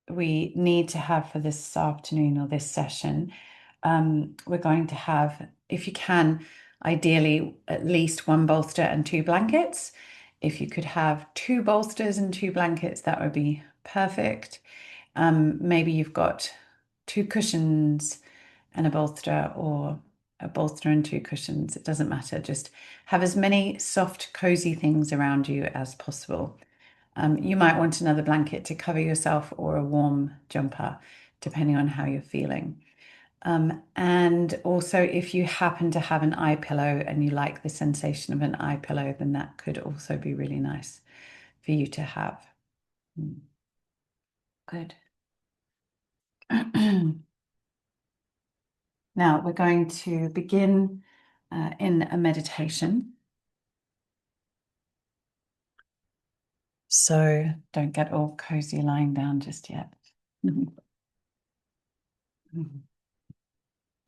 we need to have for this afternoon or this session, we're going to have, if you can, ideally at least one bolster and two blankets. If you could have two bolsters and two blankets, that would be perfect. Maybe you've got two cushions and a bolster, or a bolster and two cushions. It doesn't matter. Just have as many soft, cozy things around you as possible. You might want another blanket to cover yourself or a warm jumper, depending on how you're feeling. And also, if you happen to have an eye pillow and you like the sensation of an eye pillow, then that could also be really nice for you to have. Good. Now we're going to begin in a meditation. So don't get all cozy lying down just yet. And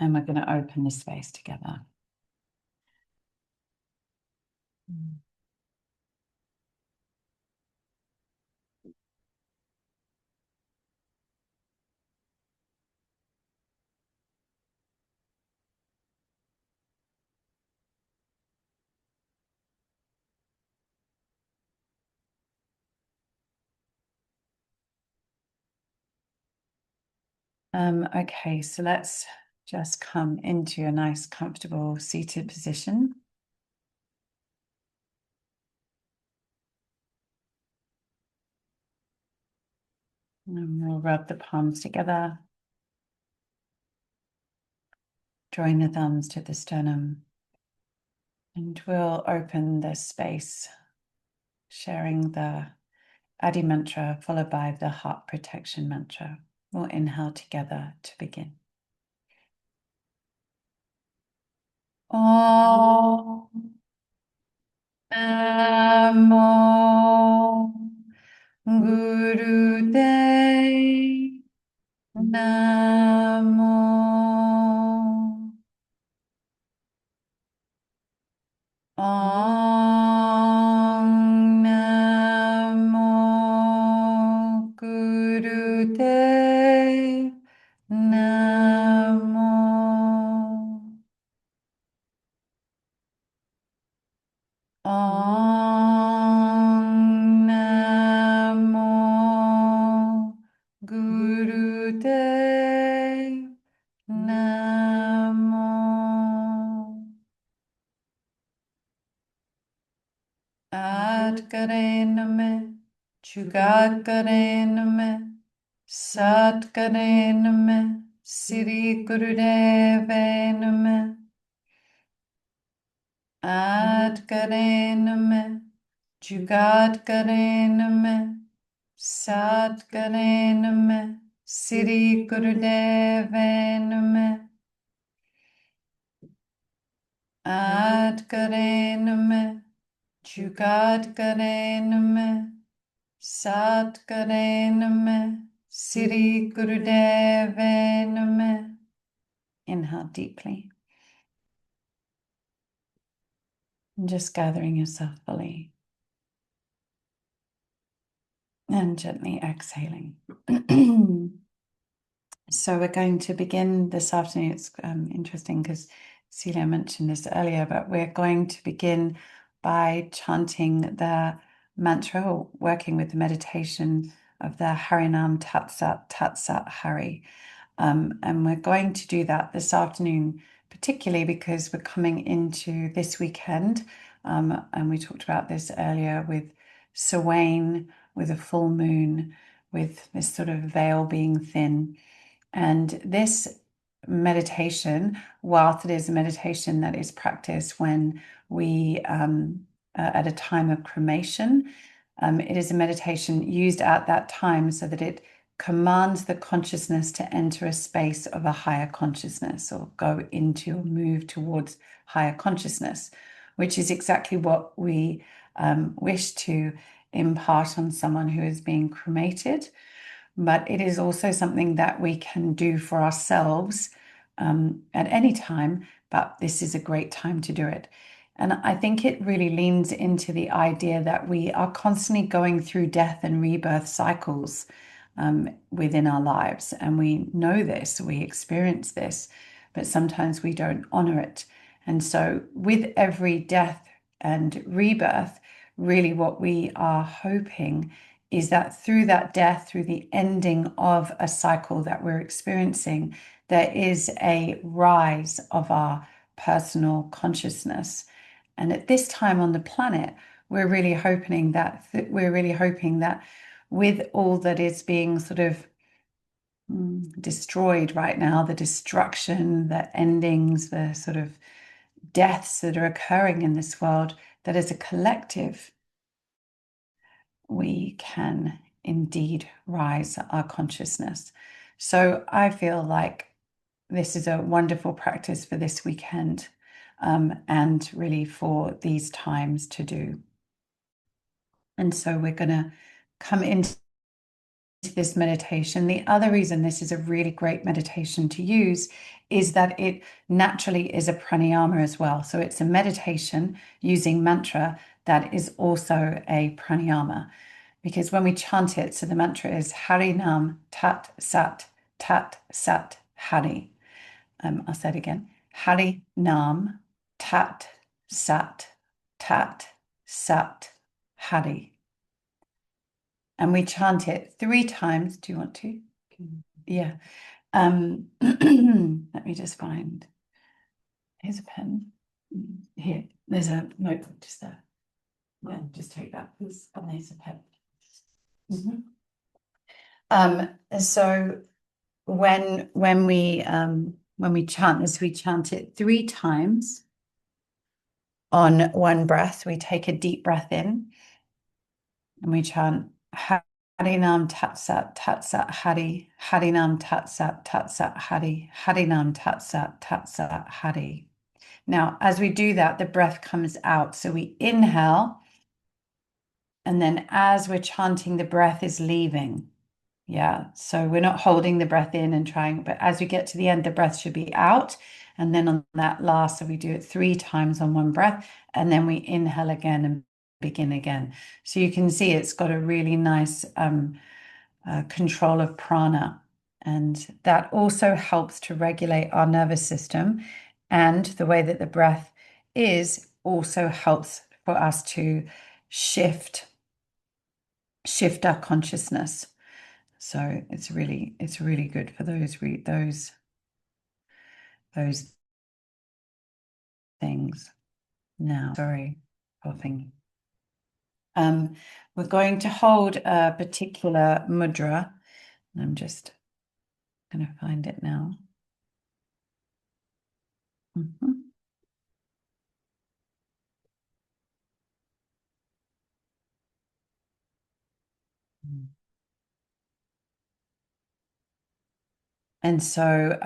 we're going to open the space together. Okay, so let's just come into a nice, comfortable seated position. And we'll rub the palms together, drawing the thumbs to the sternum. And we'll open the space, sharing the Adi mantra followed by the heart protection mantra. We'll inhale together to begin. Om Namo Gurudev Namo. Om Namo Gurudev Namo. Om Namo Gurudev Namo. Ad Kare Name, Jugat Kare Name, Sat Kare Name, Sri Gurudev Name. Ad Kare Name, Jugat Kare Name, Sat Kare Name, Sri Gurudev Name. Ad Kare Name, Jugat Kare Name, Sat Kare Name, Sri Gurudev Name. Inhale deeply. And just gathering yourself fully. And gently exhaling. So we're going to begin this afternoon. It's interesting because Celia mentioned this earlier, but we're going to begin by chanting the mantra, or working with the meditation of the Harinam Tat Sat Tat Sat Hari. And we're going to do that this afternoon, particularly because we're coming into this weekend. And we talked about this earlier with Samhain, with a full moon, with this sort of veil being thin. And this meditation, whilst it is a meditation that is practiced when we, at a time of cremation, it is a meditation used at that time so that it commands the consciousness to enter a space of a higher consciousness, or go into or move towards higher consciousness, which is exactly what we wish to impart on someone who is being cremated. But it is also something that we can do for ourselves at any time, but this is a great time to do it. And I think it really leans into the idea that we are constantly going through death and rebirth cycles. within our lives. And we know this, we experience this, but sometimes we don't honor it. And so with every death and rebirth, really what we are hoping is that through that death, through the ending of a cycle that we're experiencing, there is a rise of our personal consciousness. And at this time on the planet, we're really hoping that with all that is being sort of destroyed right now, the destruction, the endings, the sort of deaths that are occurring in this world, that as a collective, we can indeed rise our consciousness. So I feel like this is a wonderful practice for this weekend, and really for these times to do. And so we're going to come into this meditation. The other reason this is a really great meditation to use is that it naturally is a pranayama as well. So it's a meditation using mantra that is also a pranayama. Because when we chant it, so the mantra is Hari Nam Tat Sat Hari. I'll say it again. Hari Nam Tat Sat Hari. And we chant it 3 times. Do you want to? Yeah. Let me just find. Here's a pen. Here, there's a notebook just there. Yeah, just take that, please. And there's a pen. So when we chant this, we chant it 3 times on one breath. We take a deep breath in, and we chant Harinam Tatsat Hari, Harinam Tatsat Hari, Harinam Tatsat Hari. Now, as we do that, the breath comes out. So we inhale, and then as we're chanting, the breath is leaving. Yeah, so we're not holding the breath in and trying, but as we get to the end, the breath should be out. And then on that last, so we do it 3 times on one breath, and then we inhale again and begin again. So you can see it's got a really nice control of prana. And that also helps to regulate our nervous system. And the way that the breath is also helps for us to shift our consciousness. So it's really good for those things. Now, sorry, coughing. We're going to hold a particular mudra. I'm just going to find it now. And so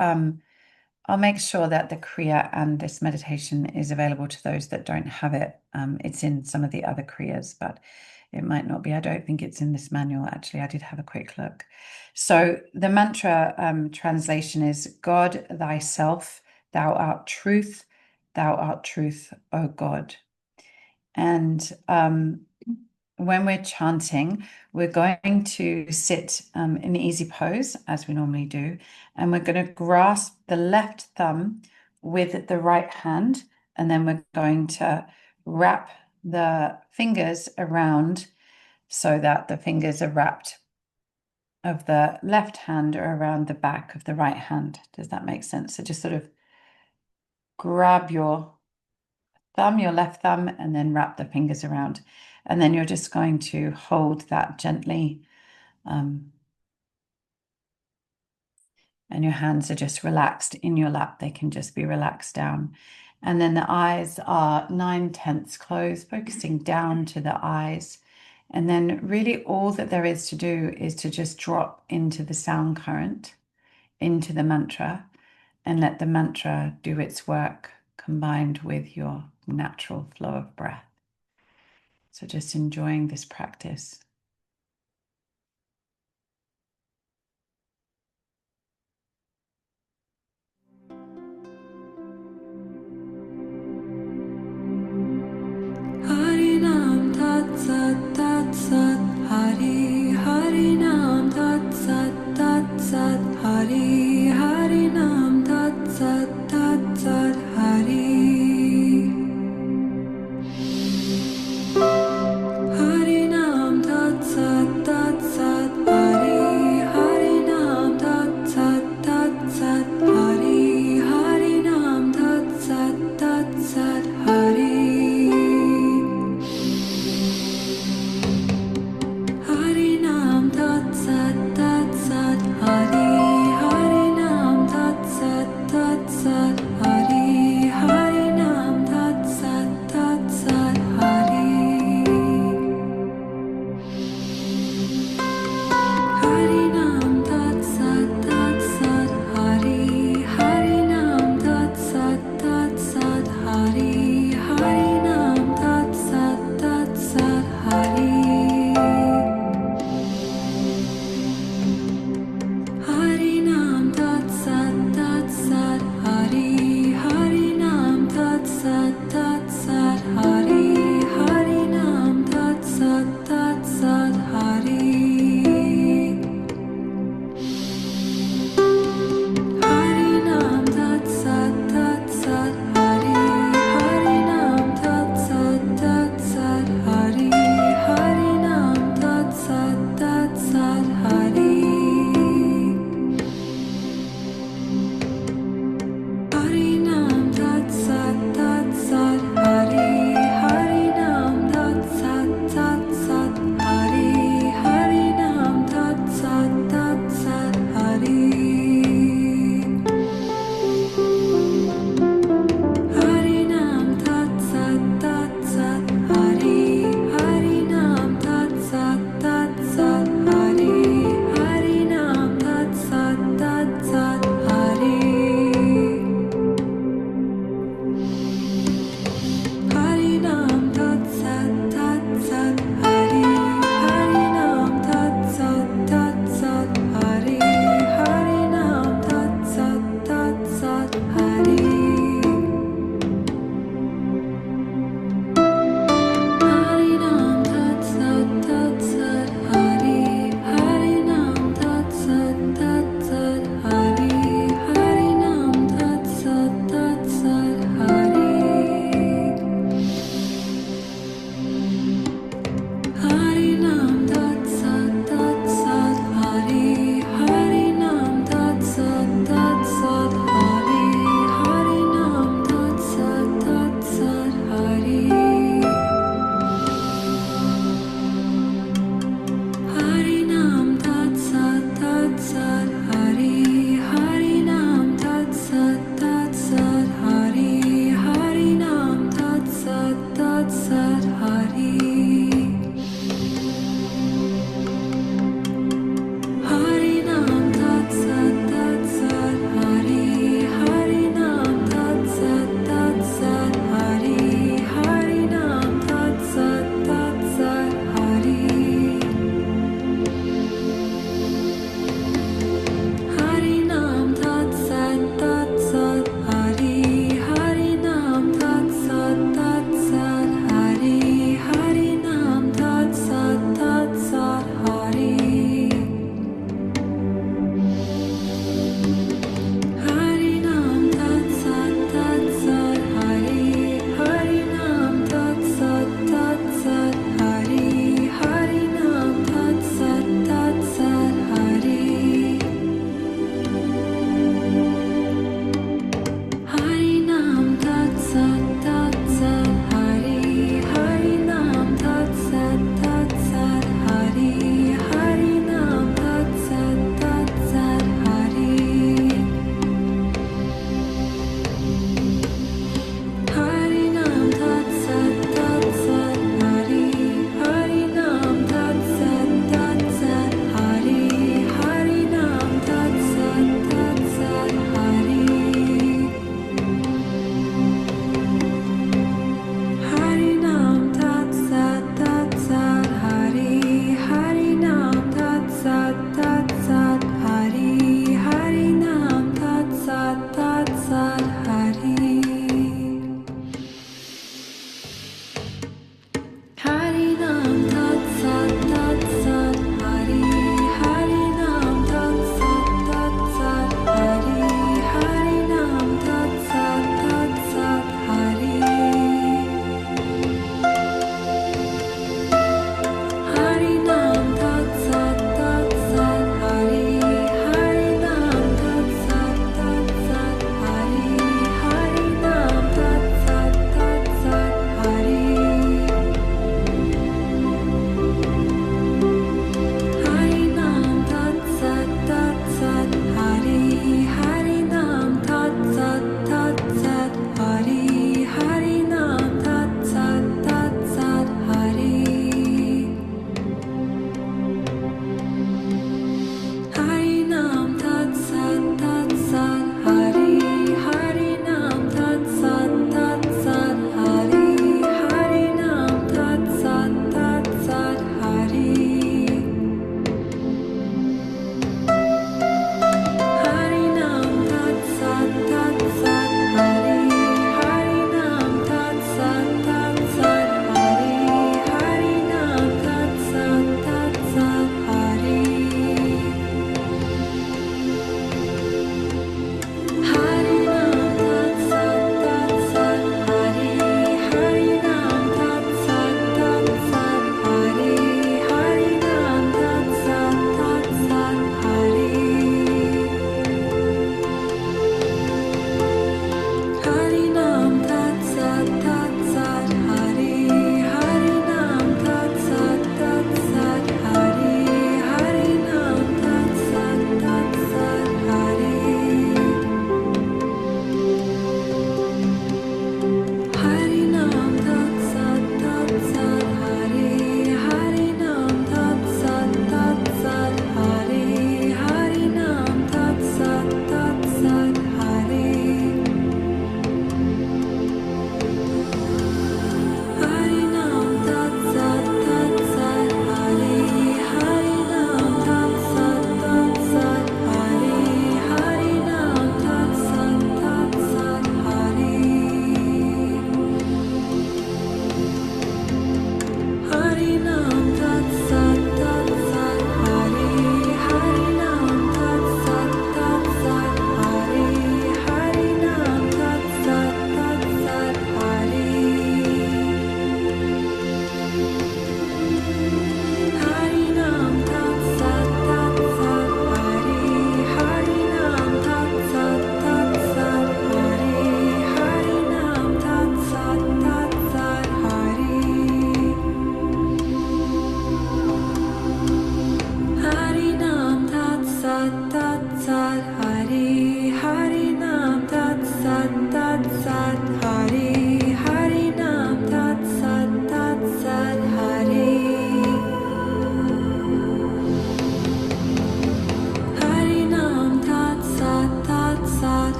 I'll make sure that the Kriya and this meditation is available to those that don't have it. It's in some of the other Kriyas, but it might not be. I don't think it's in this manual, actually. I did have a quick look. So the mantra translation is, God thyself, thou art truth, O God. And when we're chanting, we're going to sit in easy pose, as we normally do, and we're going to grasp the left thumb with the right hand, and then we're going to wrap the fingers around so that the fingers are wrapped of the left hand or around the back of the right hand. Does that make sense? So just sort of grab your thumb, your left thumb, and then wrap the fingers around. And then you're just going to hold that gently. And your hands are just relaxed in your lap. They can just be relaxed down. And then the eyes are 9/10 closed, focusing down to the eyes. And then really all that there is to do is to just drop into the sound current, into the mantra, and let the mantra do its work combined with your natural flow of breath. So just enjoying this practice. Harinam Tat Sat Hari, Harinam Tat Sat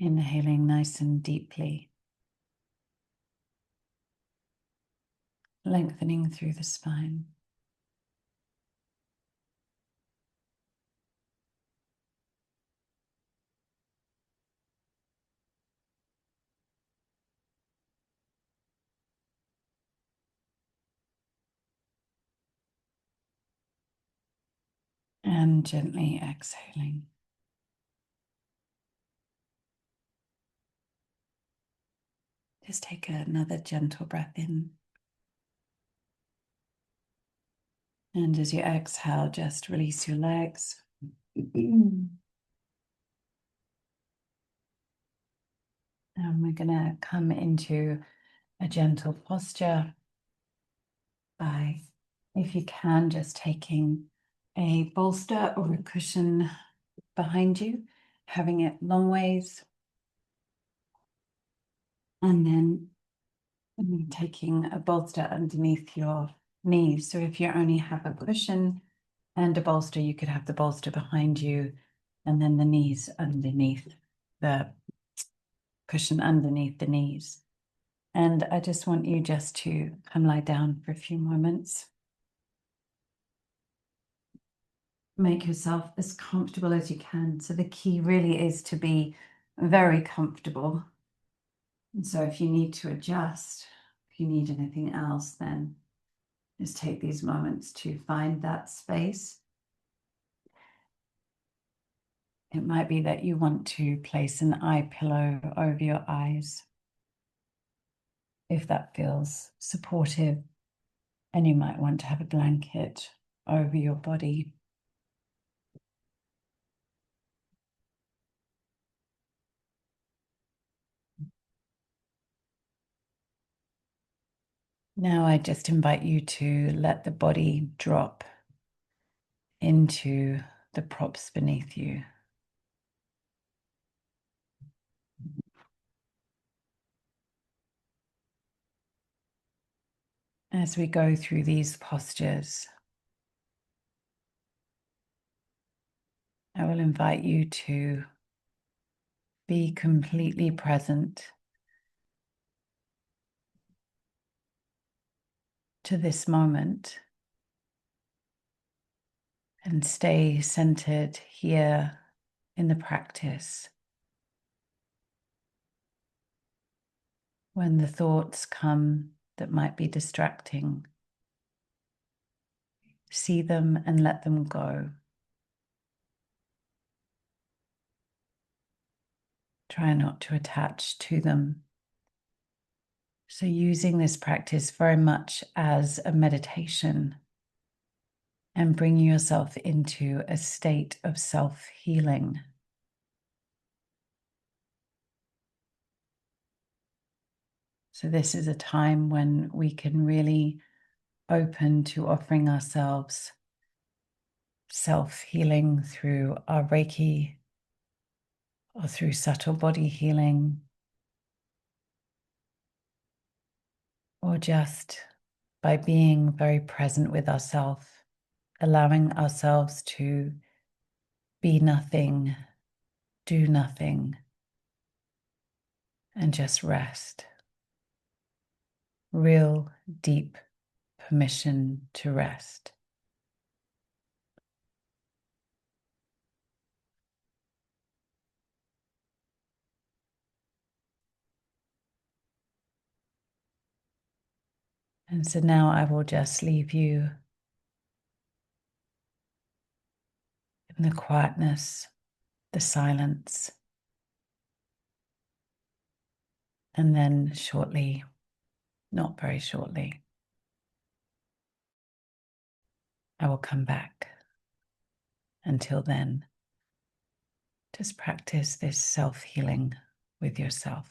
Inhaling nice and deeply, lengthening through the spine. And gently exhaling. Just take another gentle breath in. And as you exhale, just release your legs. And we're going to come into a gentle posture by, if you can, just taking a bolster or a cushion behind you, having it long ways, and then taking a bolster underneath your knees. So if you only have a cushion and a bolster, you could have the bolster behind you and then the knees underneath the cushion underneath the knees. And I just want you just to come lie down for a few moments. Make yourself as comfortable as you can. So the key really is to be very comfortable. And so if you need to adjust, if you need anything else, then just take these moments to find that space. It might be that you want to place an eye pillow over your eyes, if that feels supportive, and you might want to have a blanket over your body. Now I just invite you to let the body drop into the props beneath you. As we go through these postures, I will invite you to be completely present to this moment and stay centered here in the practice. When the thoughts come that might be distracting, see them and let them go. Try not to attach to them. So using this practice very much as a meditation and bringing yourself into a state of self-healing. So this is a time when we can really open to offering ourselves self-healing through our Reiki or through subtle body healing, or just by being very present with ourselves, allowing ourselves to be nothing, do nothing, and just rest. Real deep permission to rest. And so now I will just leave you in the quietness, the silence, and then shortly, not very shortly, I will come back. Until then, just practice this self-healing with yourself.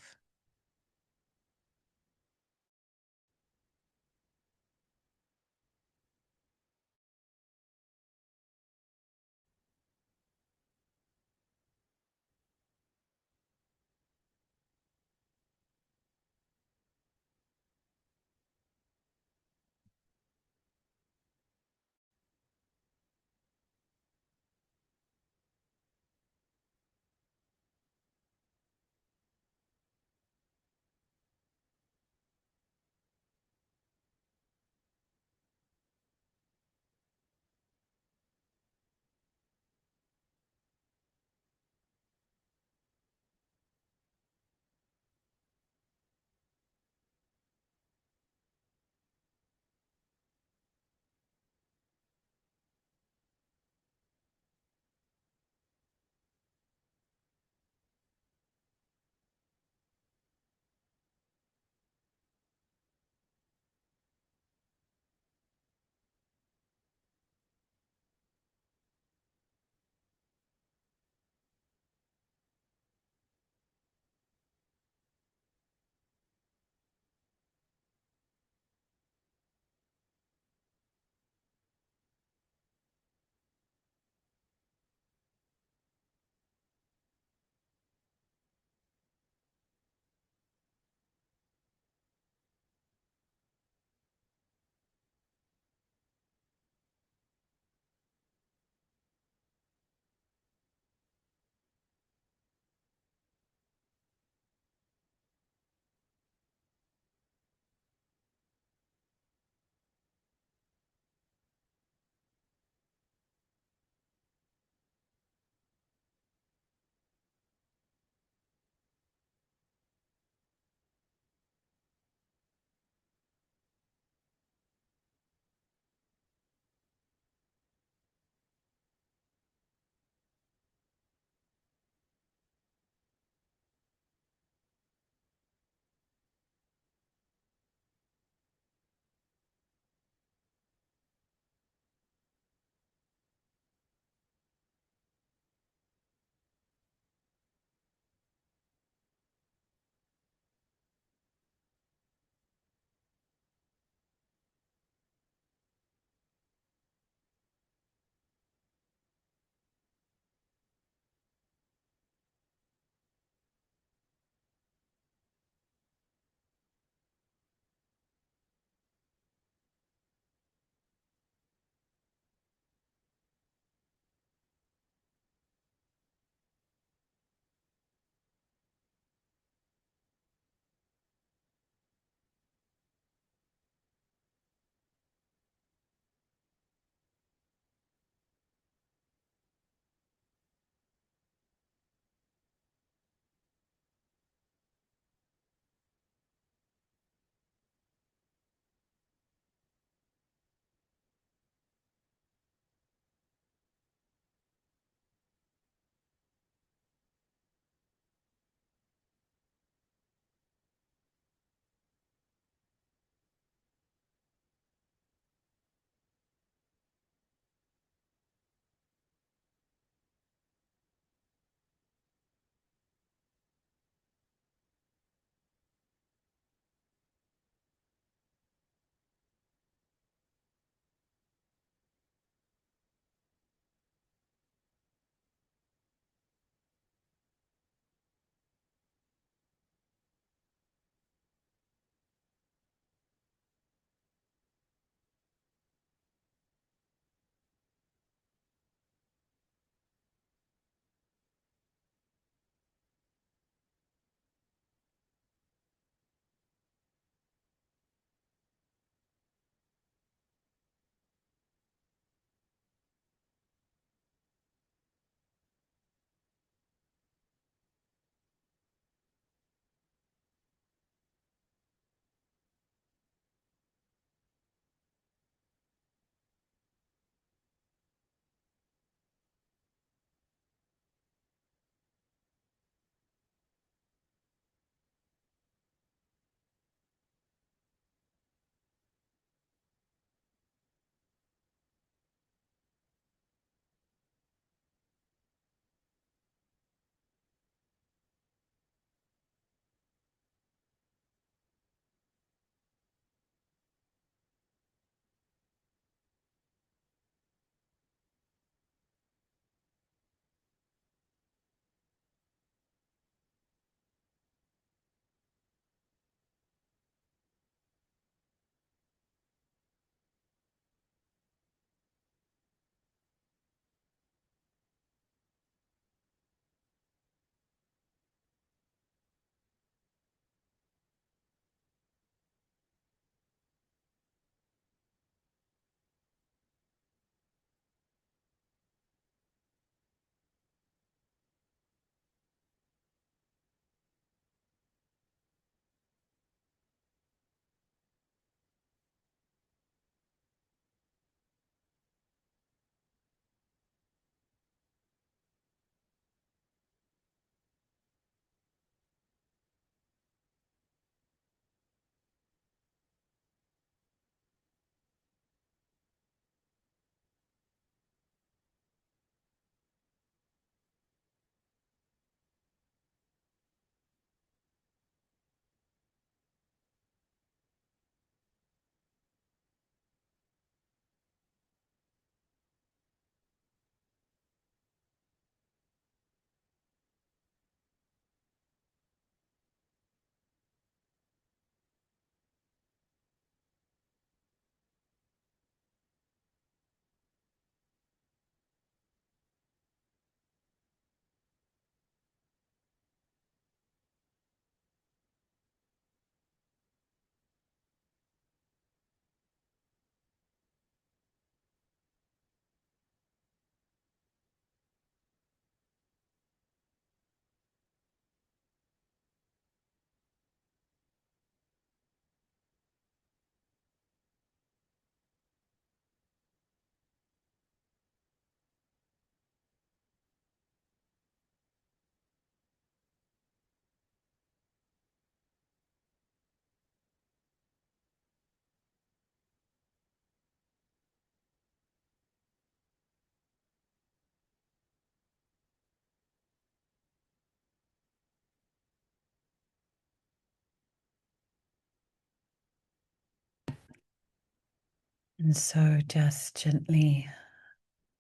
And so just gently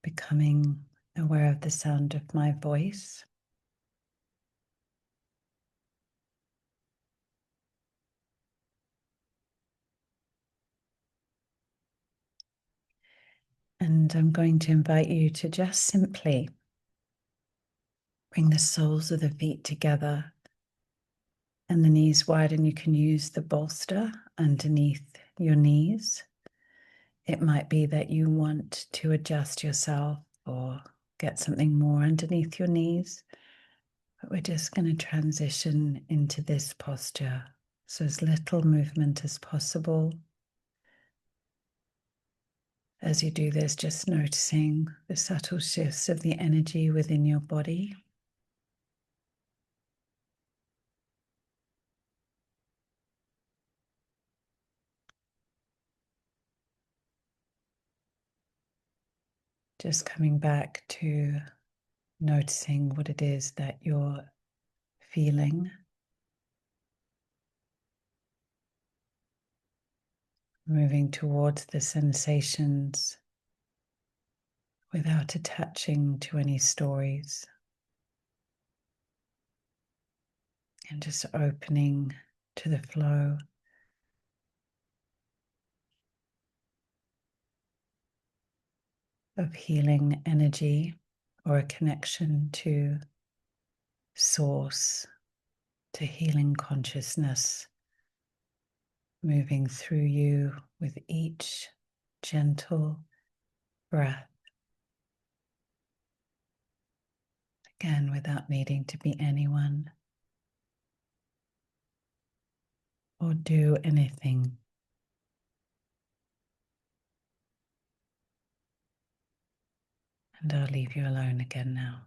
becoming aware of the sound of my voice. And I'm going to invite you to just simply bring the soles of the feet together and the knees wide, and you can use the bolster underneath your knees. It might be that you want to adjust yourself or get something more underneath your knees, but we're just going to transition into this posture. So as little movement as possible. As you do this, just noticing the subtle shifts of the energy within your body. Just coming back to noticing what it is that you're feeling. Moving towards the sensations without attaching to any stories. And just opening to the flow of healing energy or a connection to source, to healing consciousness, moving through you with each gentle breath. Again, without needing to be anyone or do anything. And I'll leave you alone again now.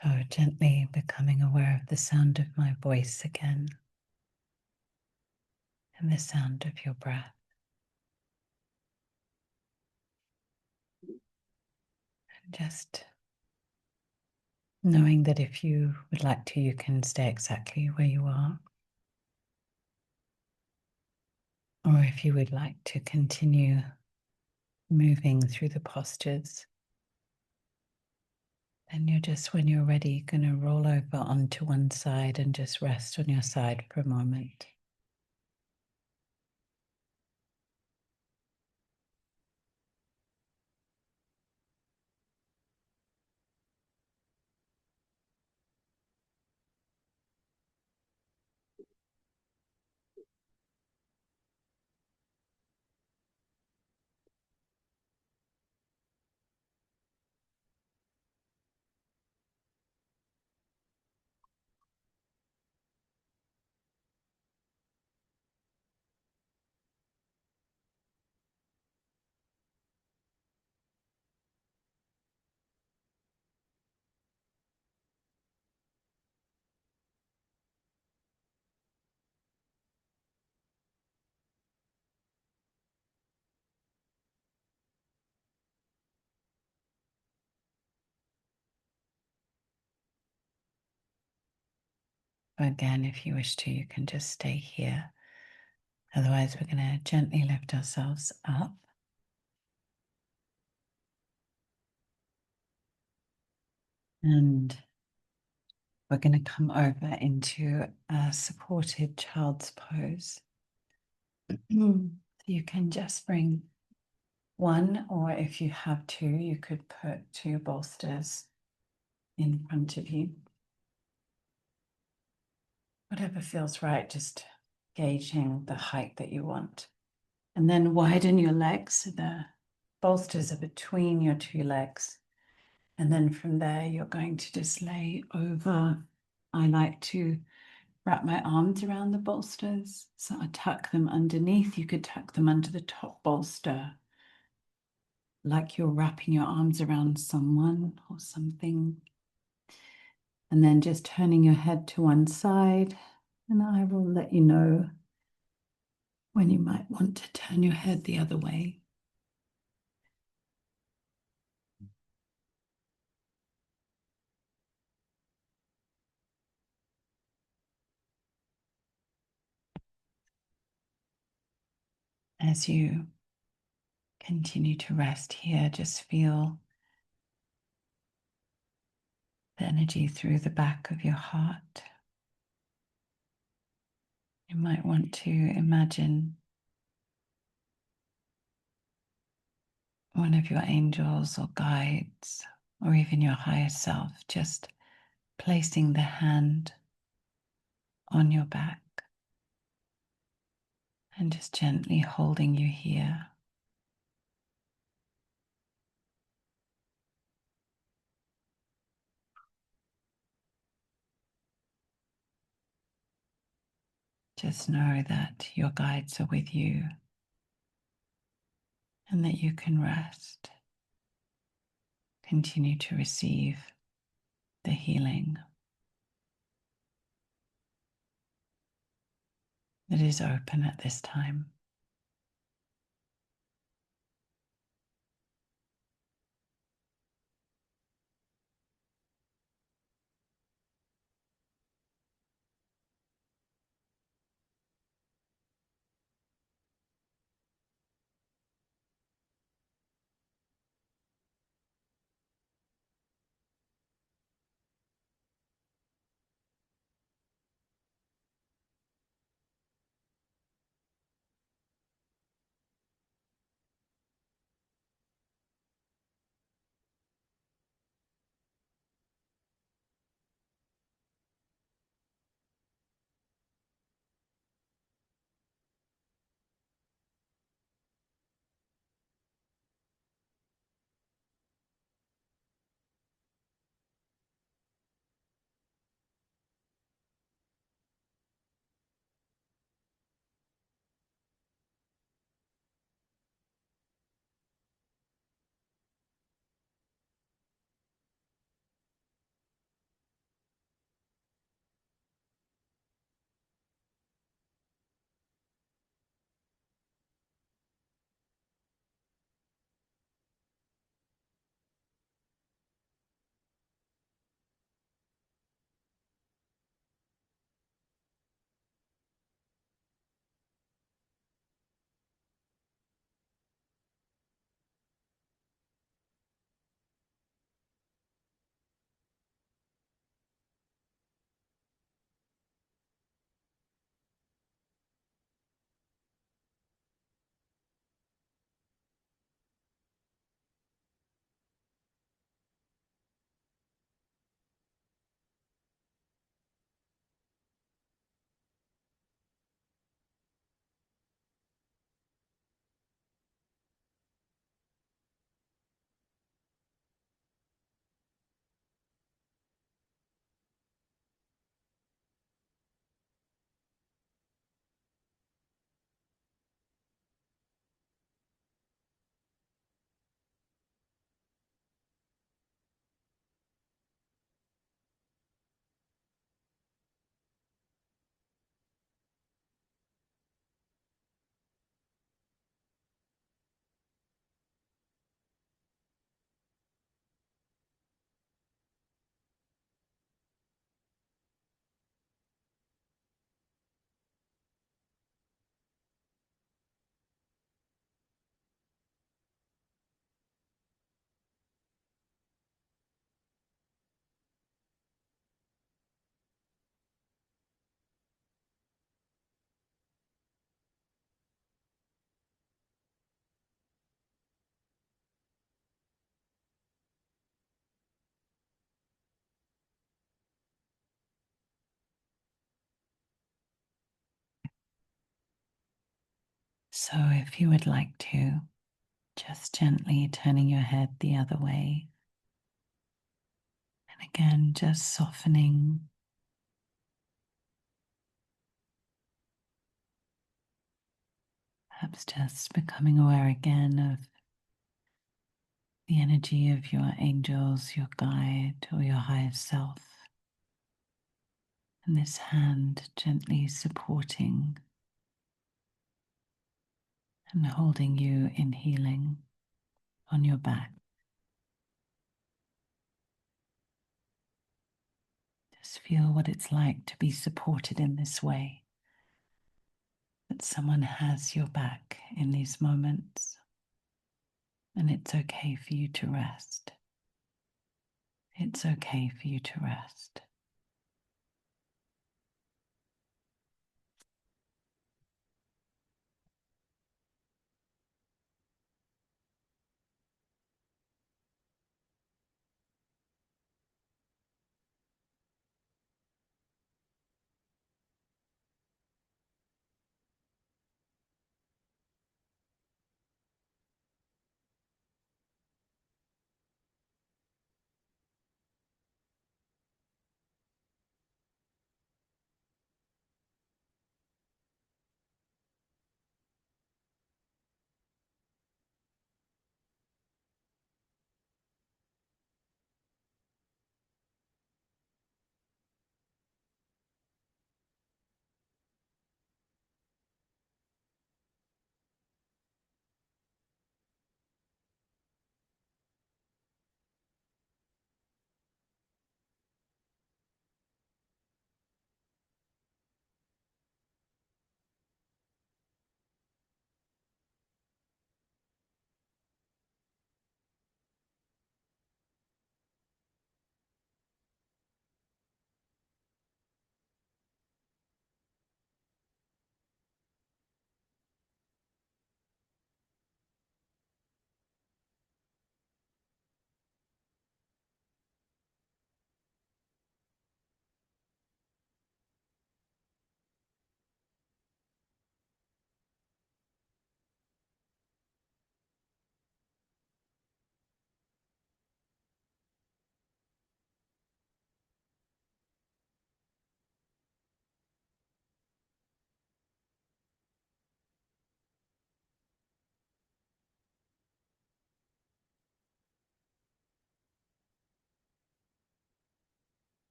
So gently becoming aware of the sound of my voice again and the sound of your breath. And just knowing that if you would like to, you can stay exactly where you are. Or if you would like to continue moving through the postures, then you're just, when you're ready, going to roll over onto one side and just rest on your side for a moment. Again, if you wish to, you can just stay here. Otherwise, we're going to gently lift ourselves up. And we're going to come over into a supported child's pose. You can just bring one, or if you have two, you could put two bolsters in front of you. Whatever feels right, just gauging the height that you want. And then widen your legs so the bolsters are between your two legs. And then from there, you're going to just lay over. I like to wrap my arms around the bolsters. So I tuck them underneath. You could tuck them under the top bolster, like you're wrapping your arms around someone or something. And then just turning your head to one side. And I will let you know when you might want to turn your head the other way. As you continue to rest here, just feel the energy through the back of your heart. You might want to imagine one of your angels or guides, or even your higher self, just placing the hand on your back and just gently holding you here. Just know that your guides are with you and that you can rest. Continue to receive the healing that is open at this time. So if you would like to, just gently turning your head the other way. And again, just softening. Perhaps just becoming aware again of the energy of your angels, your guide, or your higher self. And this hand gently supporting and holding you in healing on your back. Just feel what it's like to be supported in this way, that someone has your back in these moments, and it's okay for you to rest. It's okay for you to rest.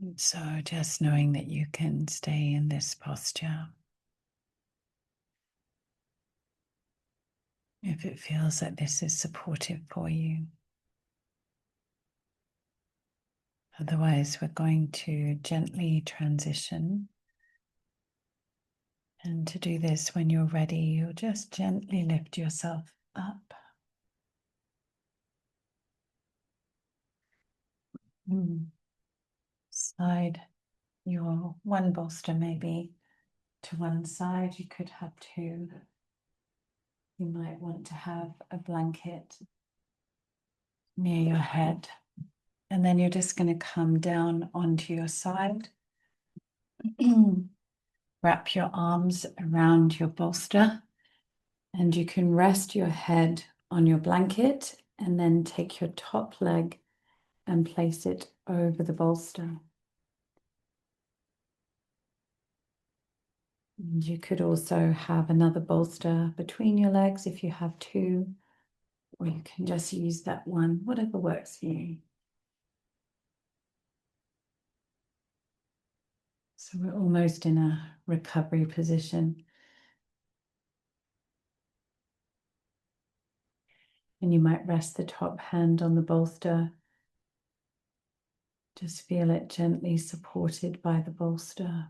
And so just knowing that you can stay in this posture, if it feels that this is supportive for you. Otherwise, we're going to gently transition. And to do this, when you're ready, you'll just gently lift yourself up. Slide your one bolster maybe to one side. You could have two. You might want to have a blanket near your head. And then you're just going to come down onto your side. Wrap your arms around your bolster, and you can rest your head on your blanket and then take your top leg and place it over the bolster. And you could also have another bolster between your legs if you have two, or you can just use that one, whatever works for you. So we're almost in a recovery position. And you might rest the top hand on the bolster. Just feel it gently supported by the bolster.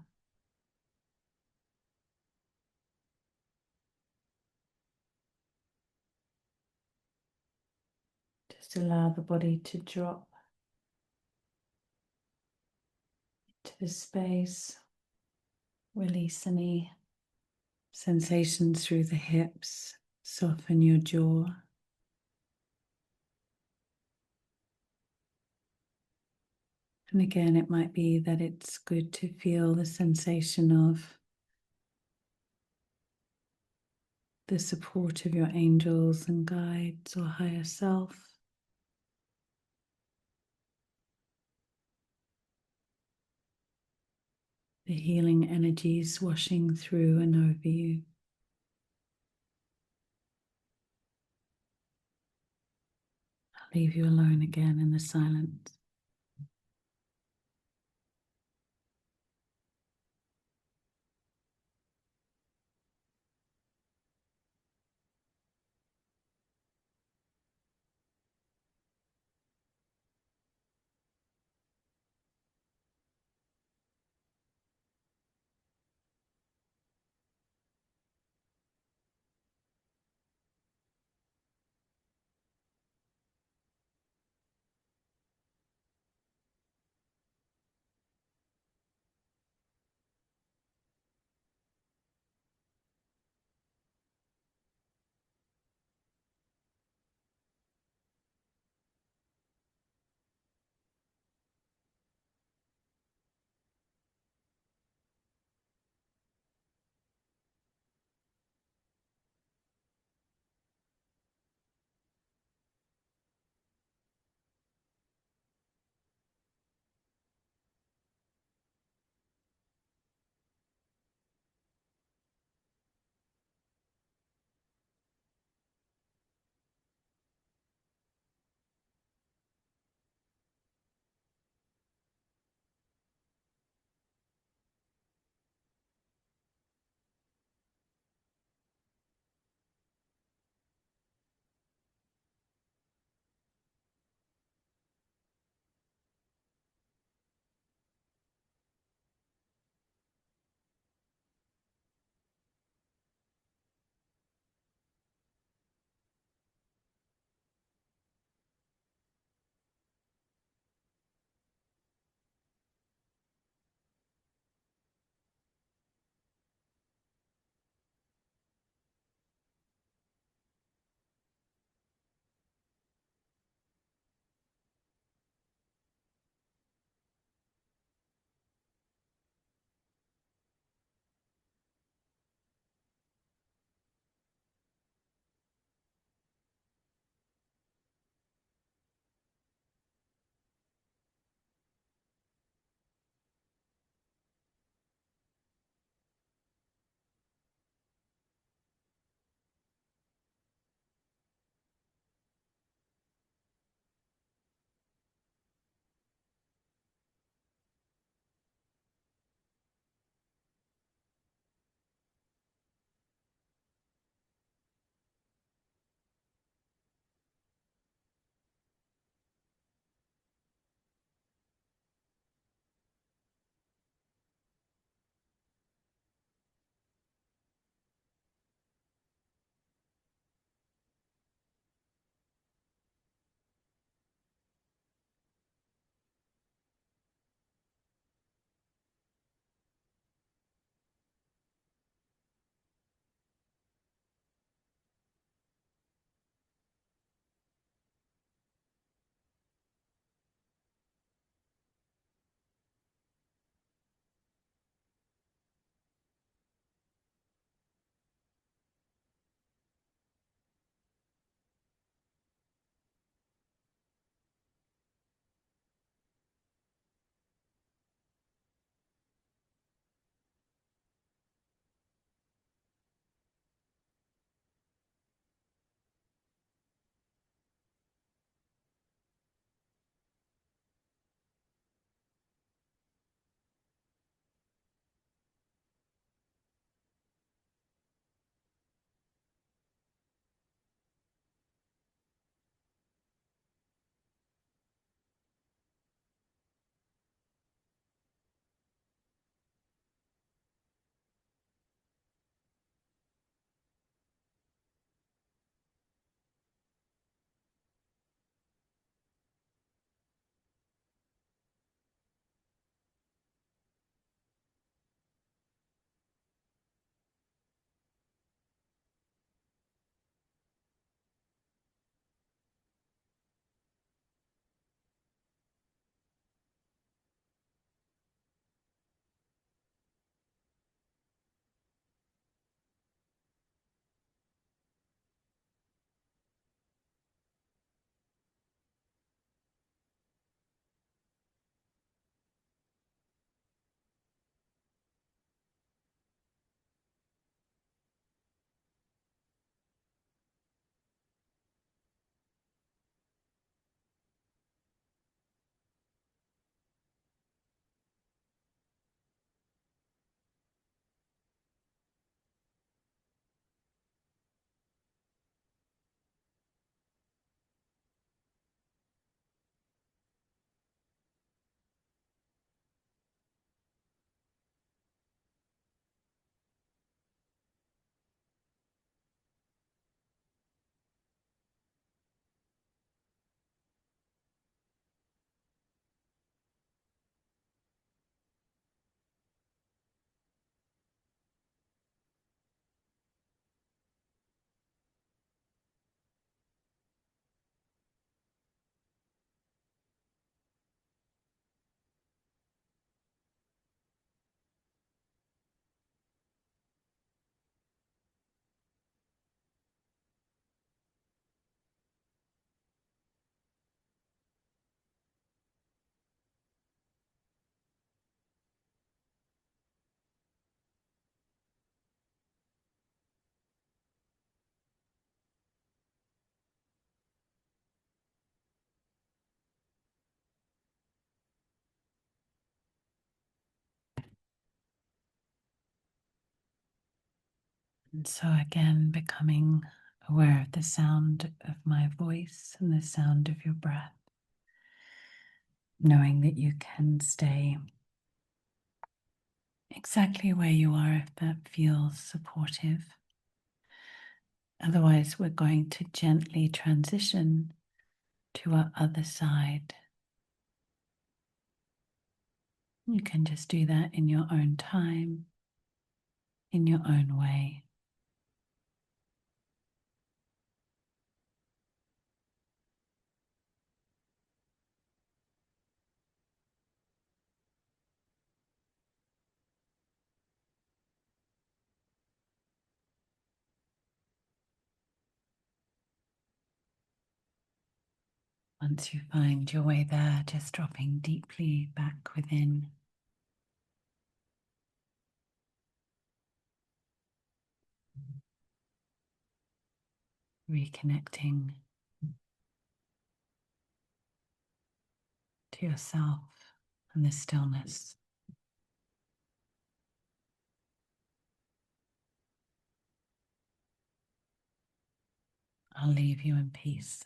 Just allow the body to drop to the space. Release any sensations through the hips. Soften your jaw. And again, it might be that it's good to feel the sensation of the support of your angels and guides or higher self. The healing energies washing through and over you. I'll leave you alone again in the silence. And so, again, becoming aware of the sound of my voice and the sound of your breath, knowing that you can stay exactly where you are if that feels supportive. Otherwise, we're going to gently transition to our other side. You can just do that in your own time, in your own way. Once you find your way there, just dropping deeply back within. Reconnecting to yourself and the stillness. I'll leave you in peace.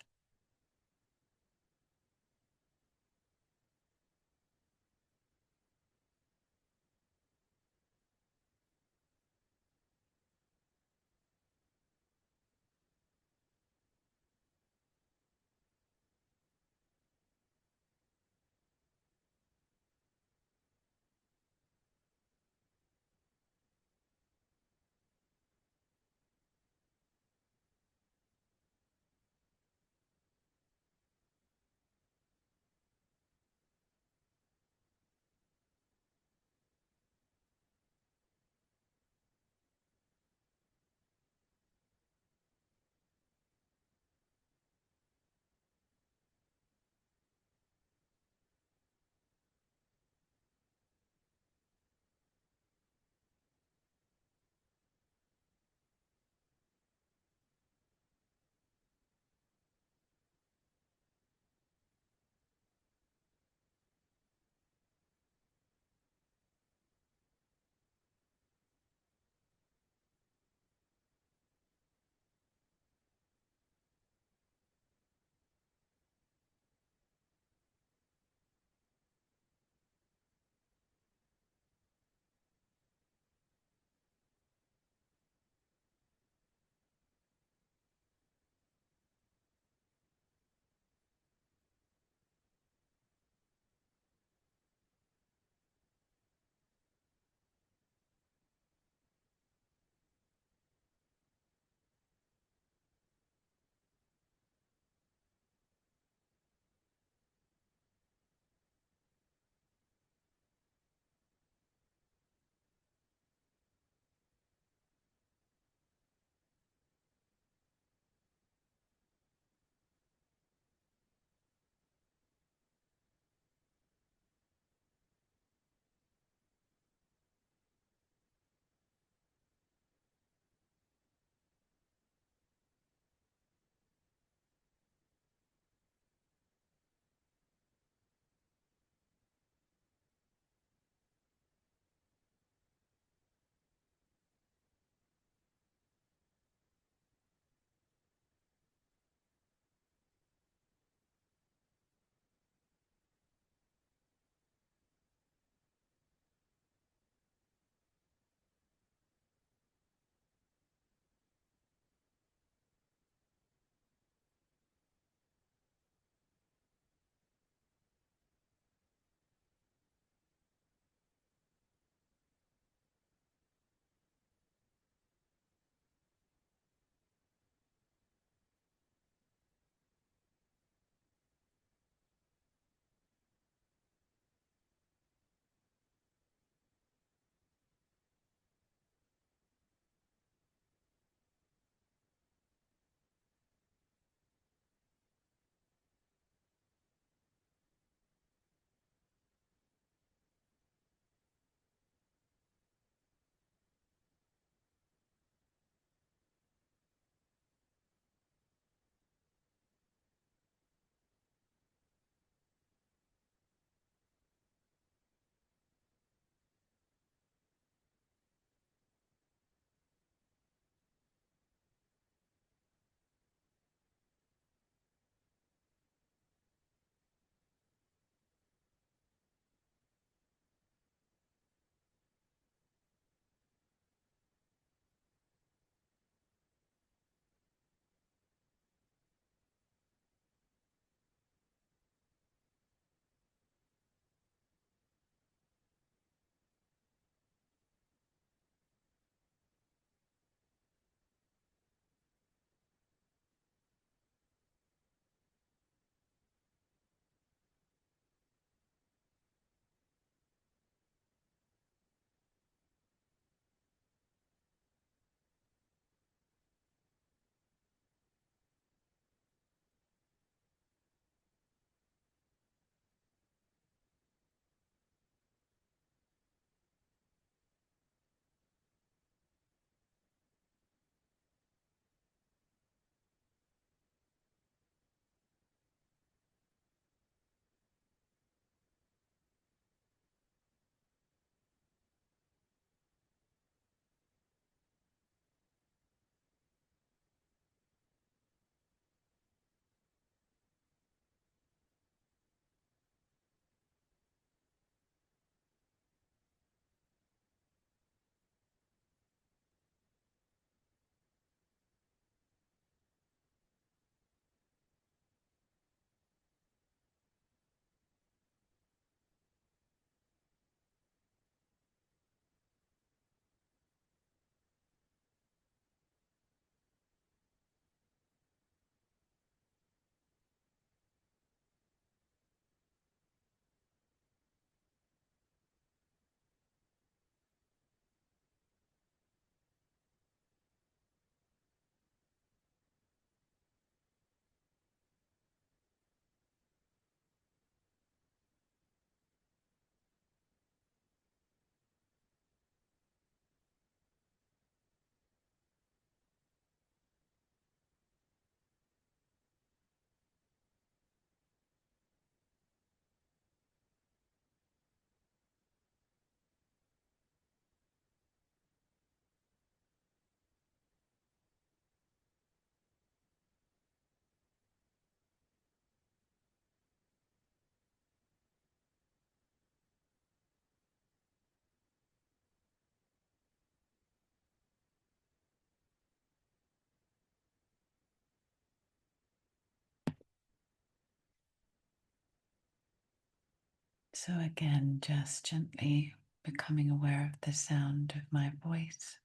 So again, just gently becoming aware of the sound of my voice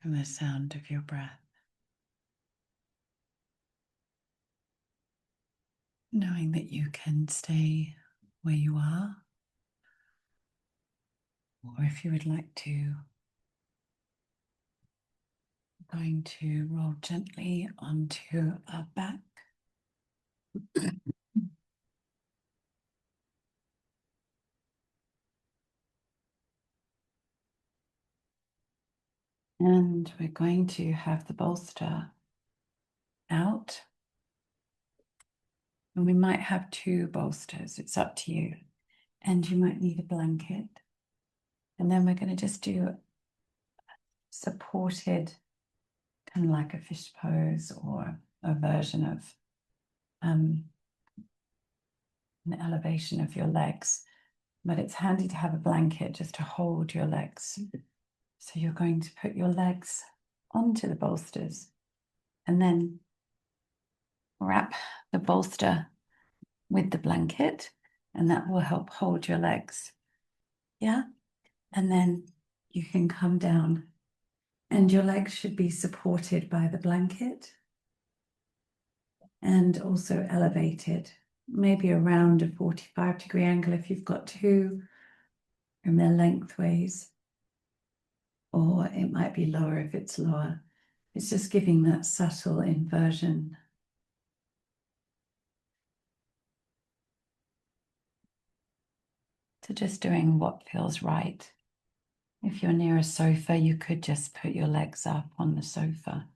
and the sound of your breath. Knowing that you can stay where you are, or if you would like to, going to roll gently onto our back. And we're going to have the bolster out. And we might have two bolsters, it's up to you. And you might need a blanket. And then we're going to just do supported, kind of like a fish pose or a version of an elevation of your legs. But it's handy to have a blanket just to hold your legs. So you're going to put your legs onto the bolsters and then wrap the bolster with the blanket, and that will help hold your legs. Yeah. And then you can come down and your legs should be supported by the blanket and also elevated, maybe around a 45-degree angle if you've got two, and they're lengthways, or it might be lower if it's lower. It's just giving that subtle inversion. So just doing what feels right. If you're near a sofa, you could just put your legs up on the sofa.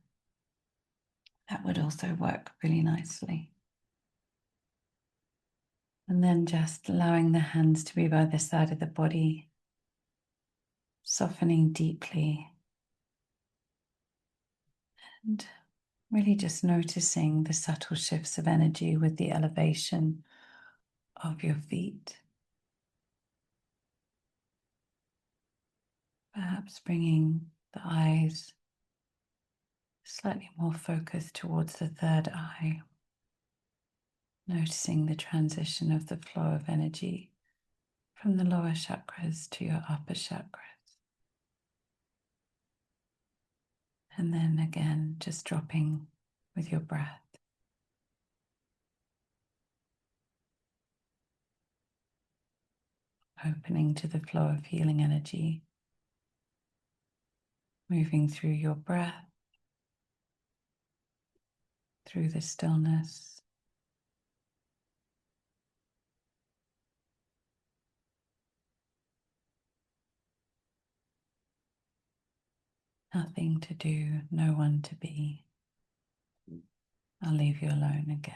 That would also work really nicely. And then just allowing the hands to be by the side of the body, softening deeply. And really just noticing the subtle shifts of energy with the elevation of your feet. Perhaps bringing the eyes slightly more focused towards the third eye. Noticing the transition of the flow of energy from the lower chakras to your upper chakras. And then again, just dropping with your breath. Opening to the flow of healing energy, moving through your breath, through the stillness. Nothing to do, no one to be. I'll leave you alone again.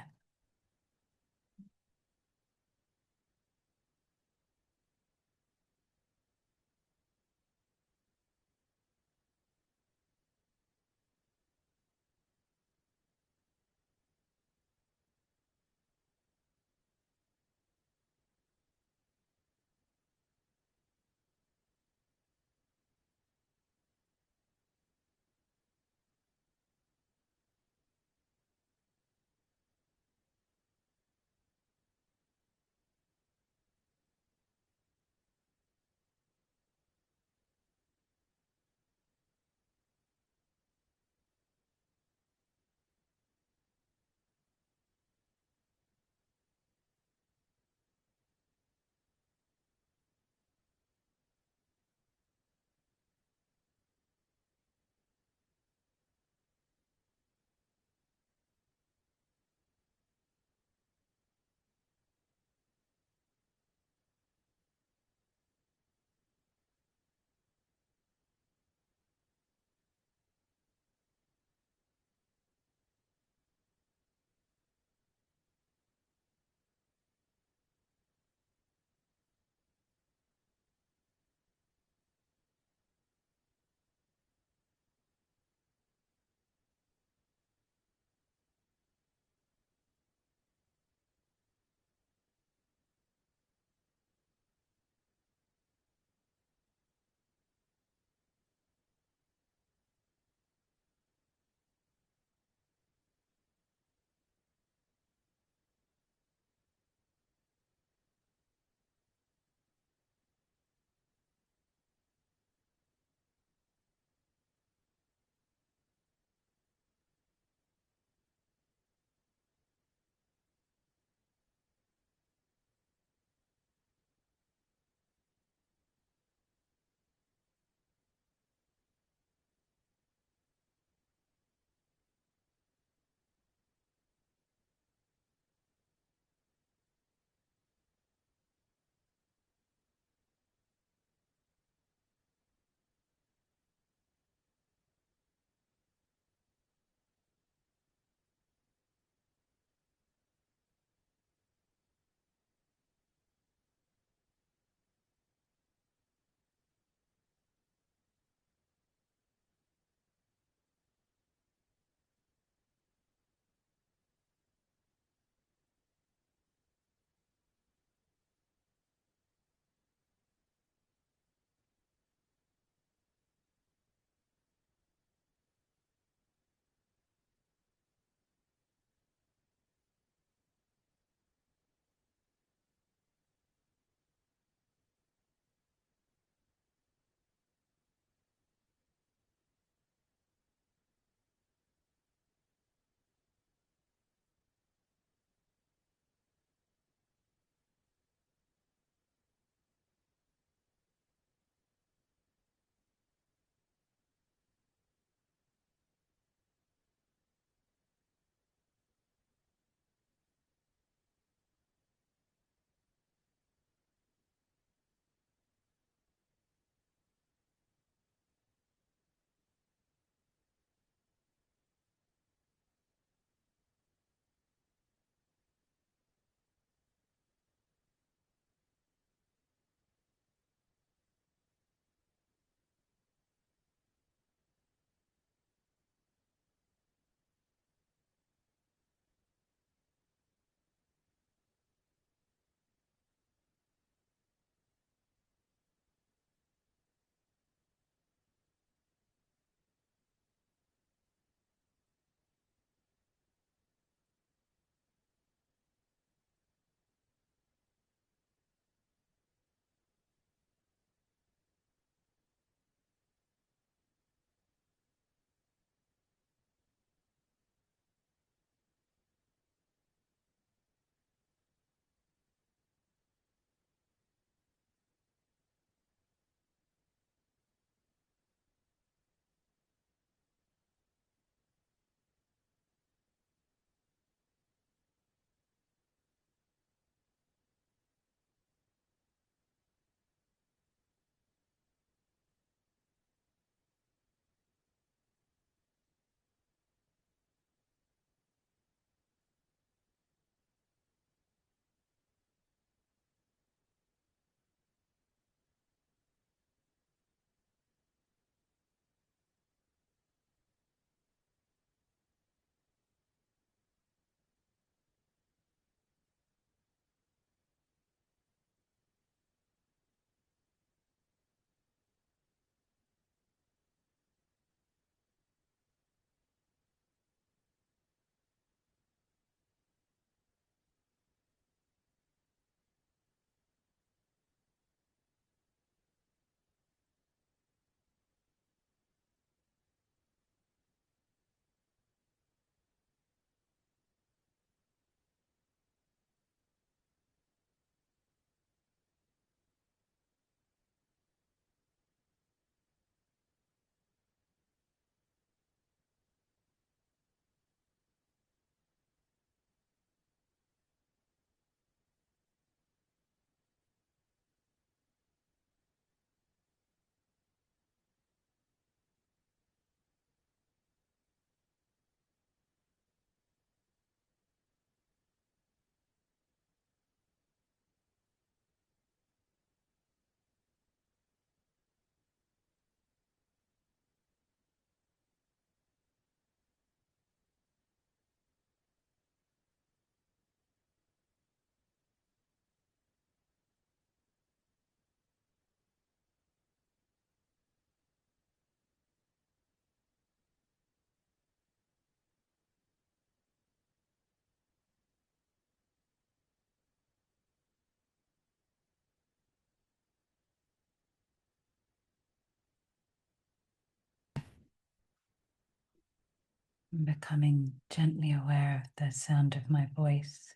And becoming gently aware of the sound of my voice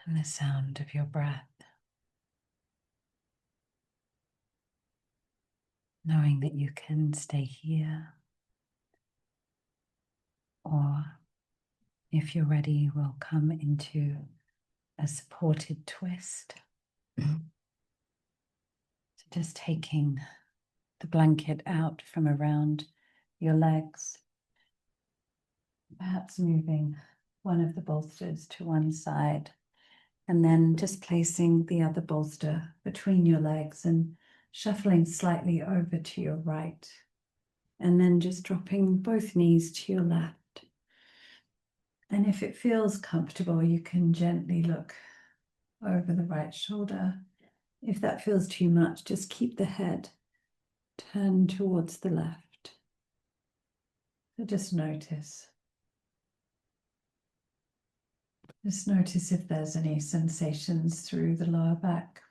and the sound of your breath. Knowing that you can stay here, or if you're ready, we'll come into a supported twist. So just taking the blanket out from around your legs, perhaps moving one of the bolsters to one side, and then just placing the other bolster between your legs and shuffling slightly over to your right, and then just dropping both knees to your left. And if it feels comfortable, you can gently look over the right shoulder. If that feels too much, just keep the head turned towards the left. So just notice. Just notice if there's any sensations through the lower back.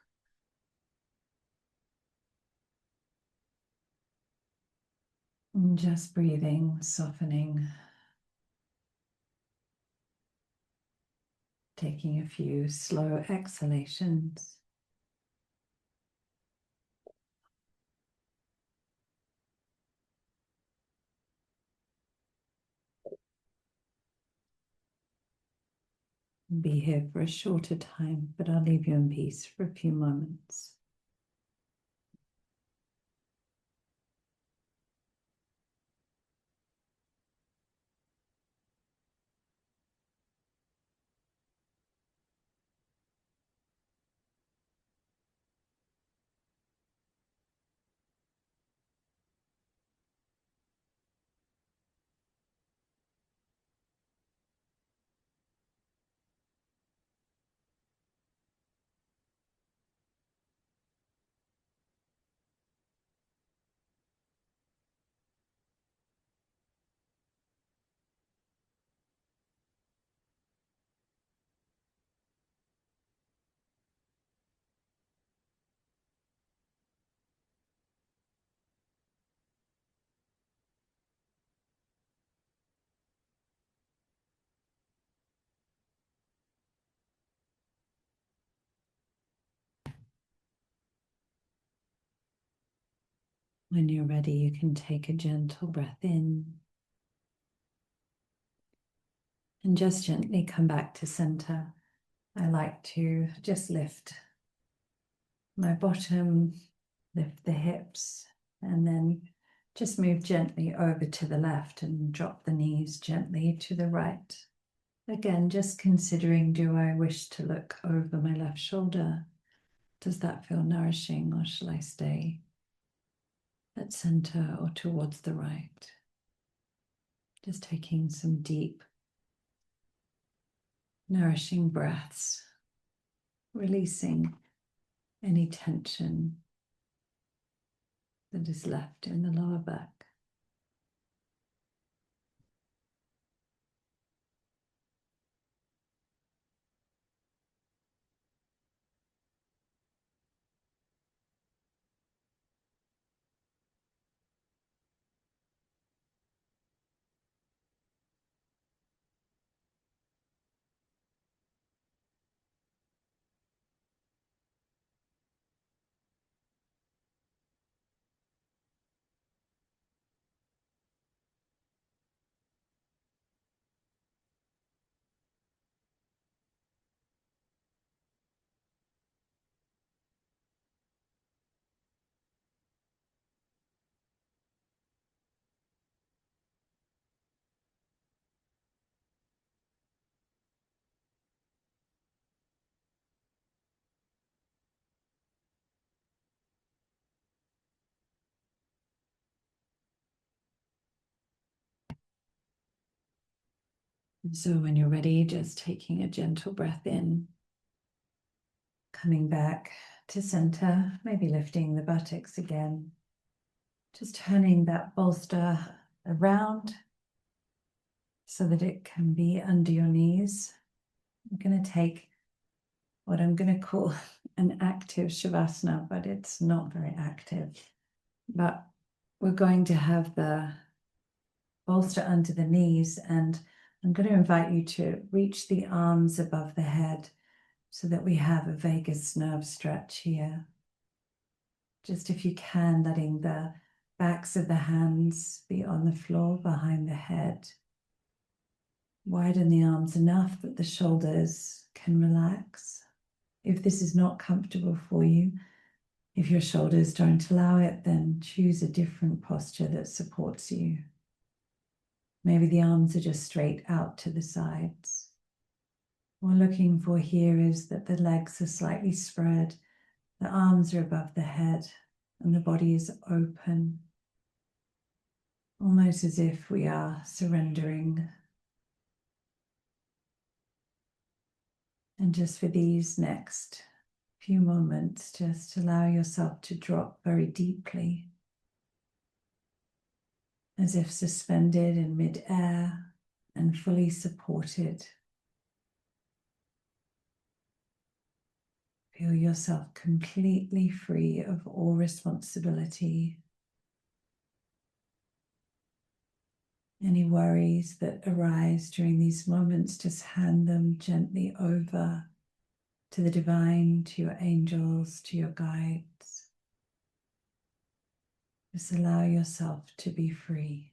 And just breathing, softening. Taking a few slow exhalations. Be here for a shorter time, but I'll leave you in peace for a few moments. When you're ready, you can take a gentle breath in and just gently come back to center. I like to just lift my bottom, lift the hips, and then just move gently over to the left and drop the knees gently to the right. Again, just considering, do I wish to look over my left shoulder? Does that feel nourishing, or shall I stay at center or towards the right? Just taking some deep, nourishing breaths, releasing any tension that is left in the lower back. And so when you're ready, just taking a gentle breath in, coming back to center, maybe lifting the buttocks again, just turning that bolster around so that it can be under your knees. I'm going to take what I'm going to call an active Shavasana, but it's not very active. But we're going to have the bolster under the knees, and I'm going to invite you to reach the arms above the head so that we have a vagus nerve stretch here. Just if you can, letting the backs of the hands be on the floor behind the head. Widen the arms enough that the shoulders can relax. If this is not comfortable for you, if your shoulders don't allow it, then choose a different posture that supports you. Maybe the arms are just straight out to the sides. What we're looking for here is that the legs are slightly spread, the arms are above the head, and the body is open, almost as if we are surrendering. And just for these next few moments, just allow yourself to drop very deeply, as if suspended in mid-air and fully supported. Feel yourself completely free of all responsibility. Any worries that arise during these moments, just hand them gently over to the divine, to your angels, to your guides. Just allow yourself to be free.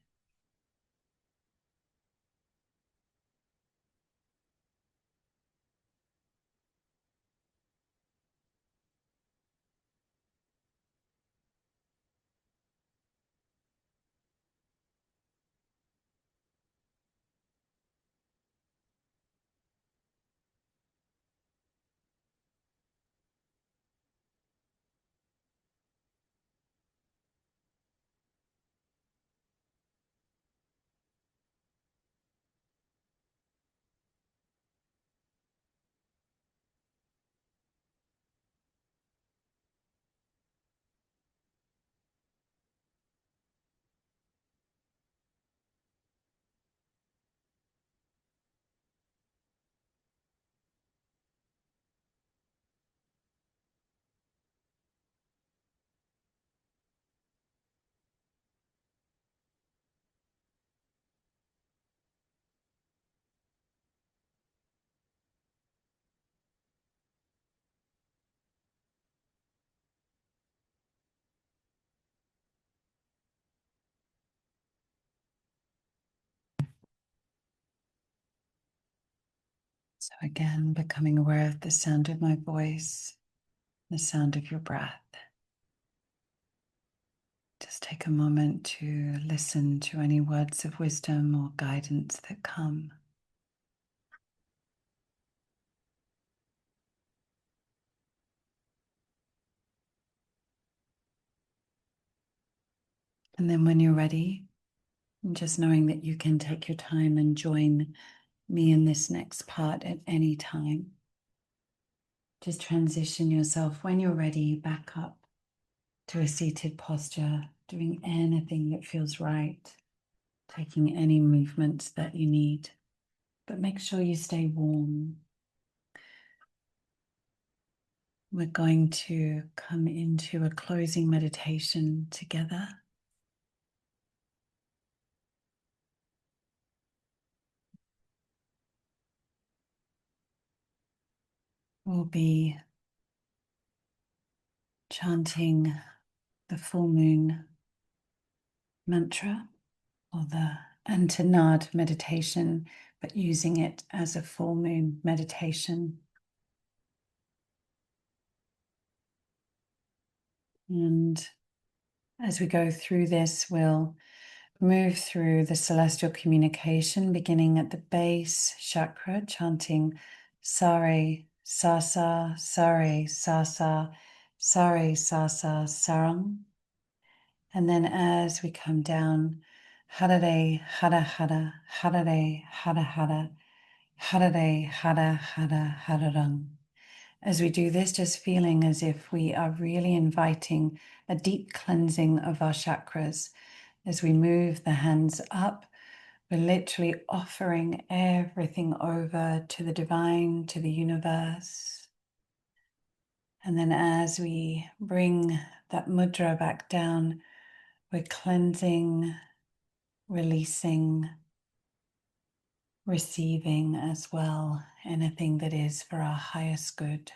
So again, becoming aware of the sound of my voice, the sound of your breath. Just take a moment to listen to any words of wisdom or guidance that come. And then when you're ready, just knowing that you can take your time and join me in this next part at any time. Just transition yourself when you're ready back up to a seated posture, doing anything that feels right, taking any movements that you need, but make sure you stay warm. We're going to come into a closing meditation together. We'll be chanting the full moon mantra or the Antanad meditation, but using it as a full moon meditation. And as we go through this, we'll move through the celestial communication, beginning at the base chakra, chanting Sare, Sasa, Sare, Sasa, Sare, Sasa, Sarang. And then as we come down, Harare, Hara, Hara, Harare, Hara, Hara, Harare, Hara, Hara, Hararang. As we do this, just feeling as if we are really inviting a deep cleansing of our chakras. As we move the hands up, we're literally offering everything over to the divine, to the universe. And then as we bring that mudra back down, we're cleansing, releasing, receiving as well, anything that is for our highest good.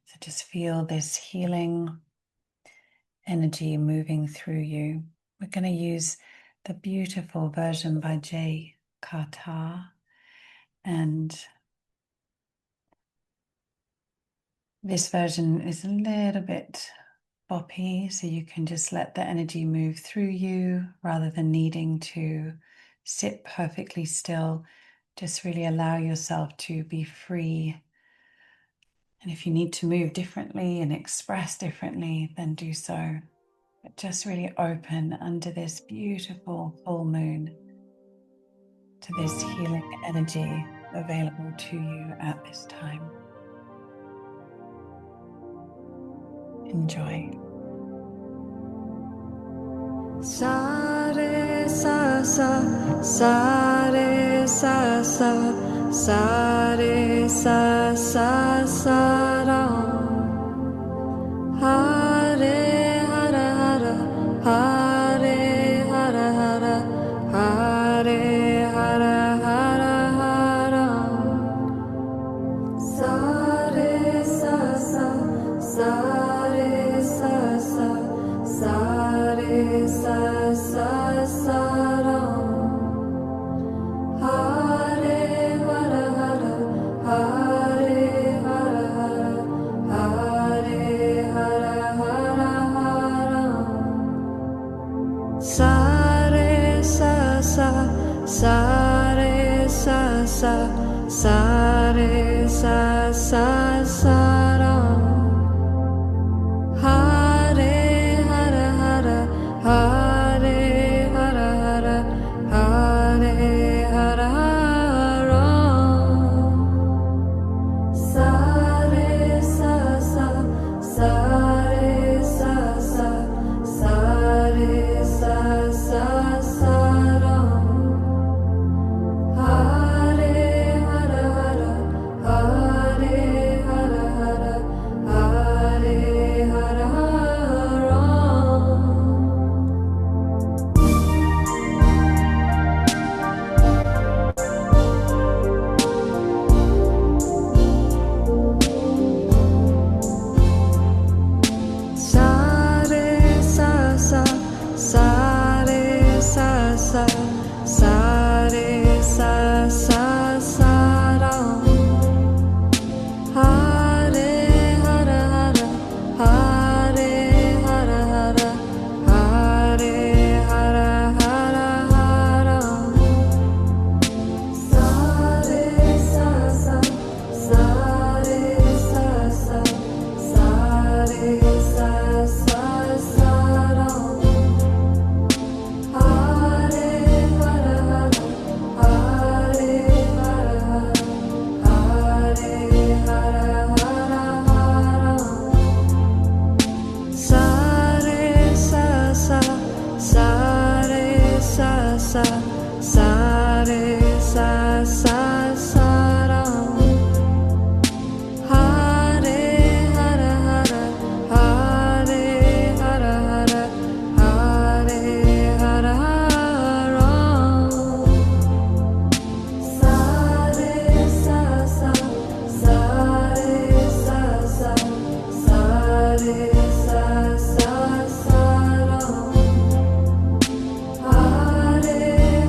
So just feel this healing energy moving through you. We're going to use the beautiful version by Jay Carter, and this version is a little bit boppy, so you can just let the energy move through you rather than needing to sit perfectly still. Just really allow yourself to be free. And if you need to move differently and express differently, then do so. But just really open under this beautiful full moon to this healing energy available to you at this time. Enjoy. Sa re sa sa, sa re sa sa, sa re sa sa sa ra. Ha re hara hara, ha re hara hara, ha re hara hara hara. Sa re sa sa, sa re sa sa, sa re sa sa sa ra. Ha re hara hara, ha re hara hara, ha re hara hara hara. Sa re sa sa, sa re sa sa, sa re sa sa sa ra. Ha re hara hara, ha re hara hara, ha re hara hara. Sa re sa sa, sa re sa sa, sa re sa sa sa ra. Ha re hara hara, ha re hara hara, ha re hara hara. Sa re sa sa, sa re sa sa, sa re sa sa sa ra. Ha re hara hara, ha re hara hara, ha re hara hara hara. Sa re sa sa, sa re sa sa, sa re sa sa sa ra. Ha re hara hara, ha re hara hara, ha re hara hara hara. Sa re sa sa, sa re sa sa, sa re sa sa sa ra. Ha re hara hara, ha re hara hara, ha re hara hara. Sa re sa sa, sa re sa sa, sa re sa sa sa ra. Ha re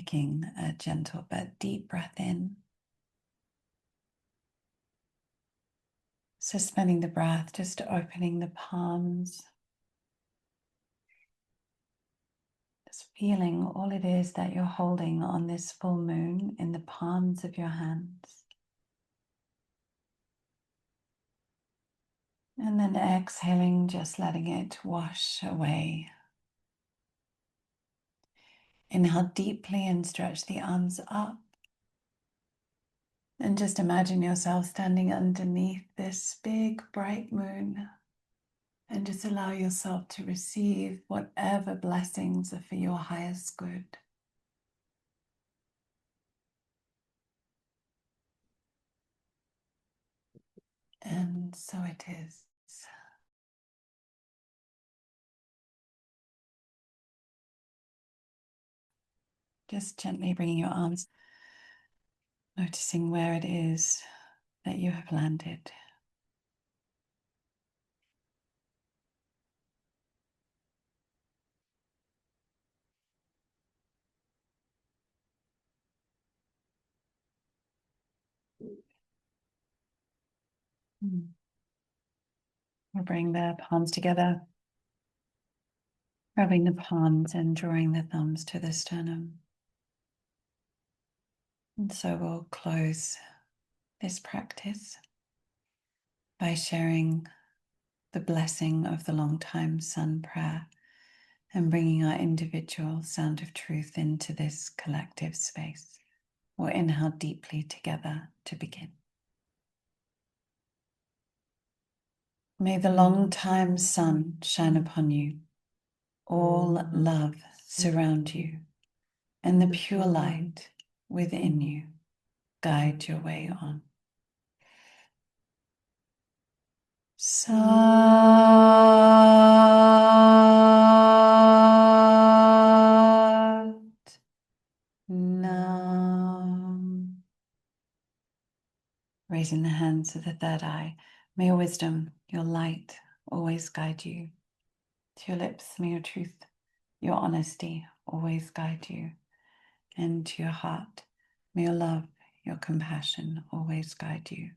taking a gentle but deep breath in. Suspending the breath, just opening the palms. Just feeling all it is that you're holding on this full moon in the palms of your hands. And then exhaling, just letting it wash away. Inhale deeply and stretch the arms up. And just imagine yourself standing underneath this big bright moon. And just allow yourself to receive whatever blessings are for your highest good. And so it is. Just gently bringing your arms, noticing where it is that you have landed. We'll bring the palms together, rubbing the palms and drawing the thumbs to the sternum. And so we'll close this practice by sharing the blessing of the long time sun prayer and bringing our individual sound of truth into this collective space. We'll inhale deeply together to begin. May the long time sun shine upon you, all love surround you, and the pure light within you guide your way on. Sat Nam. Raising the hands to the third eye, may your wisdom, your light always guide you. To your lips, may your truth, your honesty always guide you. And to your heart, may your love, your compassion always guide you.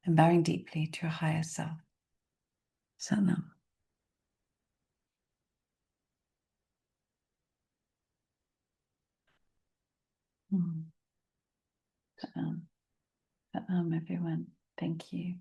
And bowing deeply to your higher self. Sat Nam. Sat Nam, everyone. Thank you.